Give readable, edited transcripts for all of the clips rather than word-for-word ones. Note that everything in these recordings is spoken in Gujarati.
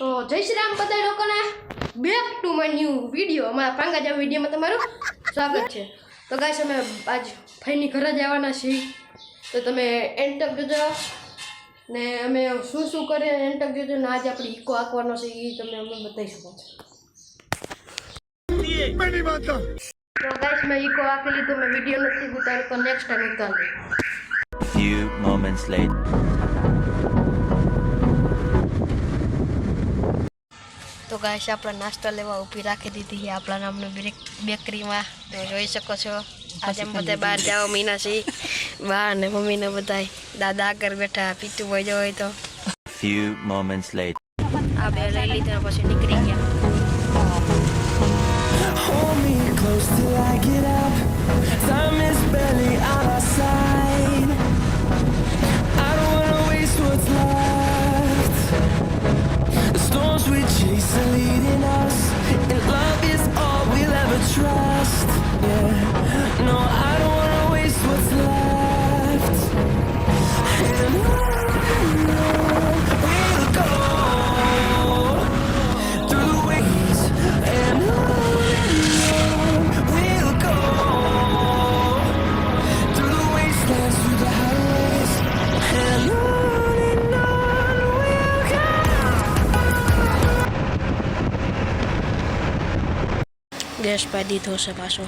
તો જય શ્રી રામ બધા લોકોને back to my new video અમારા પાંગાજા વિડીયોમાં તમારું સ્વાગત છે। તો ગાઈસ અમે આજ ફઈની ઘરે જ આવવાના છીએ, તો તમે એન્ડ તક જોજો ને અમે શું શું કરીએ એન્ડ તક જોજો ને આજે આપણે ઇકો આંકવાનો છે એ તમને અમે બતાવી શકો છો। તો ગાઈસ મેં ઇકો આંકી લીધું, મેં વિડીયો નથી ઉતાર્યો તો નેક્સ્ટ ટાઈમ ઉતારી। Few moments later. તો ગાઈસ આપણે નાસ્તો લેવા ઊભી રાખી દીધી છે આપણા નામની બેકરીમાં, તો જોઈ શકો છો। આજે બધા બહાર જાઓ મીનાસી બા ને મમ્મી ને બધા દાદા આગળ બેઠા, પીતું ભાઈ જો હોય તો। Few moments later. આ બે લઈ લીધા પછી નીકળી ગયા। Hold me close till I get up. Time is barely on our side. I don't wanna waste what's left. The storms we chase are leading us, and love is all we'll ever trust. Yeah, no, I don't wanna waste what's left. And we'll go through the waves and we'll go through the wastelands, through the highways, and on we'll go. Gas પાઈ દીધો છે પાછો।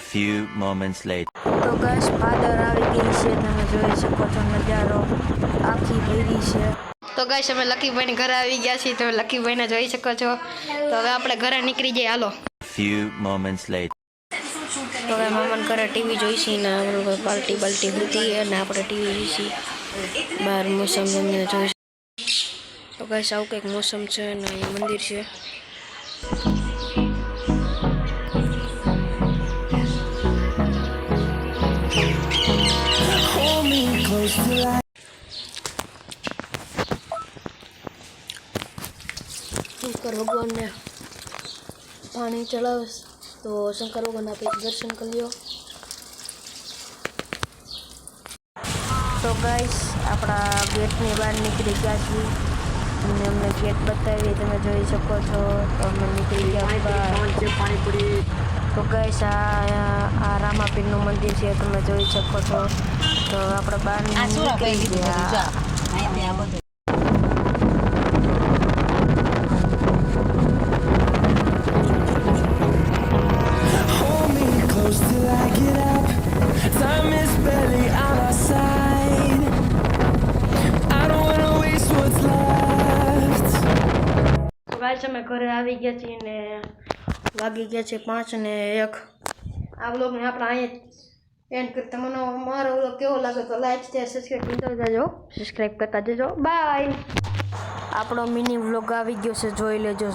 Few moments later. તો ગેસ પાદર આવી ગઈ છે, તમે જોઈ શકો છો નજારો આખી ભરી છે। તો ગાઈસ અમે લકીભાઈની ઘરે આવી ગયા છીએ, તમે લકીભાઈને જોઈ શકો છો। તો હવે આપણે ઘરે નીકળી જઈએ, હાલો। Few moments later. તો હવે મામાને ઘરે ટીવી જોઈશી ને બાલ્ટી હતી અને આપણે ટીવી જોઈશી, બહાર મોસમ તમને જોઈશ। તો ગાઈસ આવું કંઈક મોસમ છે ને અહીંયા મંદિર છે। Hold me close till I Shankar ભગવાનને પાણી ચડાવે, તો શંકર ભગવાનના આપણે દર્શન કરી લ્યો। તો ગાઈસ આપણા ગેટની બહાર નીકળી ગયા છીએ અને અમને ગેટ બતાવી, તમે જોઈ શકો છો। તો અમે નીકળી ગયા બહાર। તો ગાઈસ આ રામાપીરનું મંદિર છે, તમે જોઈ શકો છો। તો આપણે બહાર નીકળી ગયા। hold me close till I get up. Time is barely on our side. I don't wanna waste what's left. Guys અમે ઘરે આવી ગયા છીએ ને વાગી ગયા છે 5 ને 1। આ વ્લોગને આપણે અહીંયા એન્ડ કરી। તમને મારો વ્લોગ કેવો લાગે તો લાઈક શેર સબસ્ક્રાઈબ કરતા જજો, સબસ્ક્રાઈબ કરતા જજો। બાય। આપણો મિની વ્લોગ આવી ગયો છે, જોઈ લેજો।